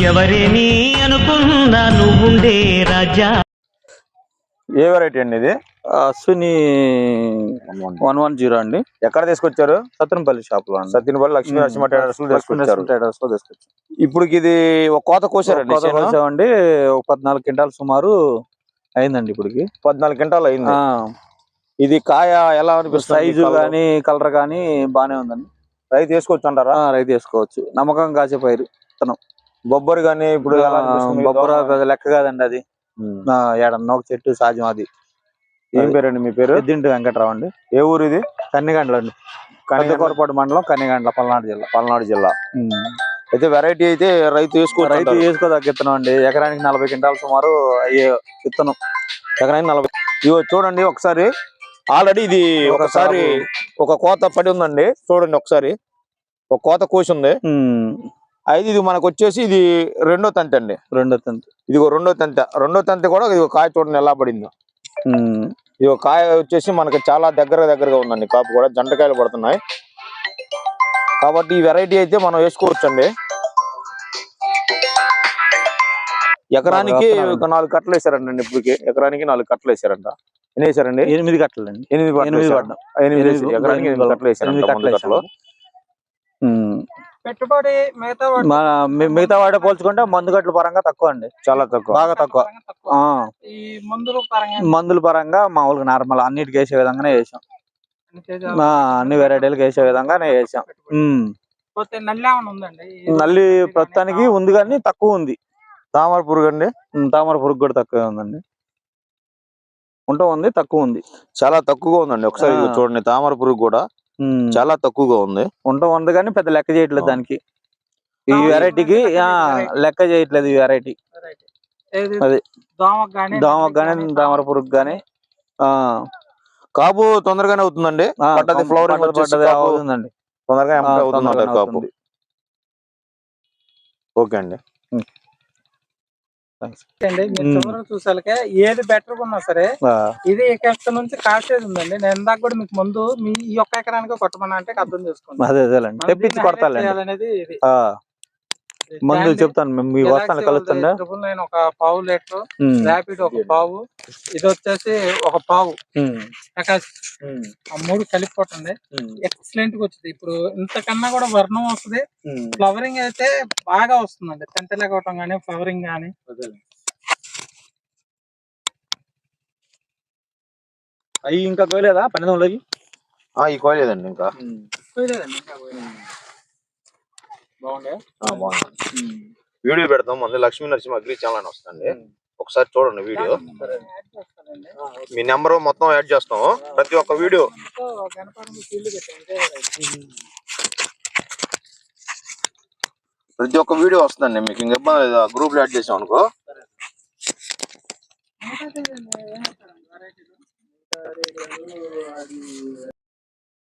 ఎవరేని అనుకున్నా నువ్వుండే రాజా. ఏ వెరైటీ అండి ఇది? అశ్విని 110 అండి. ఎక్కడ తీసుకొచ్చారు? సత్తెనపల్లి షాప్ లో. సత్యనపల్లి లక్ష్మీ నరసింహ ట్రేడర్స్ లో తీసుకొచ్చారు. ఇప్పుడు ఇది ఒక కోత కోసారండి. కోసామండి. ఒక 14 క్వింటాలు సుమారు అయిందండి. ఇప్పటికి 14 క్వింటాలు అయింది. ఇది కాయ ఎలా అనిపిస్తుంది? సైజు కానీ కలర్ కానీ బానే ఉందండి. రైతు వేసుకోవచ్చు అంటారా? రైతు వేసుకోవచ్చు. నమ్మకం కాసే పైరు విత్తనం. బొబ్బరు కానీ ఇప్పుడు బొబ్బర లెక్క కాదండి. అది ఏడన్నా ఒక చెట్టు సాధ్యం. అది ఏం పేరండి మీ పేరు? పెద్దింటి వెంకట్రావు అండి. ఏ ఊరు ఇది? కన్నిగండ్ల అండి. పెద్దకోరపాడు మండలం, కన్నిగండ్ల, పల్నాడు జిల్లా. అయితే వెరైటీ అయితే రైతు వేసుకోదగ్గ విత్తనం అండి. ఎకరానికి 40 క్వింటాలు సుమారు అయ్యే విత్తనం. ఎకరానికి 40. ఇగో చూడండి ఒకసారి. ఆల్రెడీ ఇది ఒకసారి ఒక కోత పడి ఉందండి. చూడండి ఒకసారి ఒక కోత కోసి ఉంది. అయితే ఇది మనకు వచ్చేసి ఇది రెండో తంతి అండి. ఇది రెండో తంతి కూడా ఇది కాయ చూడండి ఎలా పడిందో. ఇది కాయ వచ్చేసి మనకి చాలా దగ్గరగా ఉందండి. కాపు కూడా జంటకాయలు పడుతున్నాయి. కాబట్టి ఈ వెరైటీ అయితే మనం వేసుకోవచ్చు అండి. ఎకరానికి 4 కట్టలు వేసారండి. ఇప్పటికి ఎకరానికి 4 కట్టలు వేసారంట. ఎన్ని వేసారండి? 8 కట్టలు అండి. 8 ఎకరానికి 8 కట్టలు వేసారంట. పెట్టుబడి మిగతా వాడే పోల్చుకుంటే మందు గట్ల పరంగా తక్కువ అండి. చాలా తక్కువ, బాగా తక్కువ. ఈ మందుల పరంగా మామూలుగా నార్మల్ అన్నిటికి వేసే విధంగానే వేసాం. అన్ని వెరైటీలకు వేసే విధంగానే వేసాం. నల్లి ప్రస్తుతానికి ఉంది కానీ తక్కువ ఉంది. తామర పురుగు అండి. తామర పురుగు కూడా తక్కువ ఉందండి. ఉంది, తక్కువ ఉంది. చాలా తక్కువగా ఉందండి. ఒకసారి చూడండి. తామర పురుగు కూడా చాలా తక్కువగా ఉంది. ఉంది కానీ పెద్ద లెక్క చేయట్లేదు దానికి. ఈ వెరైటీకి లెక్క చేయట్లేదు. ఈ వెరైటీ అది దోమకు గానీ తామర పురుగు గానీ కాపు తొందరగానే అవుతుందండి. ఫ్లవరింగ్ అవుతుందండి. తొందరగా అవుతుంది కాపు. ఓకే అండి. చూసాకే ఏది బెటర్ ఉన్నా సరే ఇది ఎక్కడ నుంచి కాసేది ఉందండి. నేను ఇందాక కూడా మీకు ముందు ఈ ఒక్క ఎకరానికి కొట్టమన్నా అంటే అర్థం చేసుకోండి. అదేలేండి, తెప్పించి కొడతానండి. మందు చెప్తాను, మీ వస్తాను కలుస్తుండే. 999 ఒక పావు లీటర్, ర్యాపిడ్ ఒక పావు, ఇది వచ్చేసి ఒక పావు, ఆ 3 కలిపి కొట్టండి. ఎక్సలెంట్ గా వచ్చింది. ఇప్పుడు ఇంతకన్నా కూడా వర్ణం వస్తుంది. ఫ్లవరింగ్ అయితే బాగా వస్తుందండి. తెంతలేకోవటం గానీ ఫ్లవరింగ్ గానీ. అవి ఇంకా కోయలేదా? 12 ఈ కోయలేదండి. ఇంకా బాగుండే. వీడియో పెడతాం. ముందు లక్ష్మీ నరసింహ అగ్రి ఛానల్ అని వస్తుంది. ఒకసారి చూడండి వీడియో. మీ నెంబర్ మొత్తం యాడ్ చేస్తాం. ప్రతి ఒక్క వీడియో వస్తుందండి. మీకు ఇంక ఇబ్బంది లేదు. గ్రూప్ లో యాడ్ చేసాం అనుకో.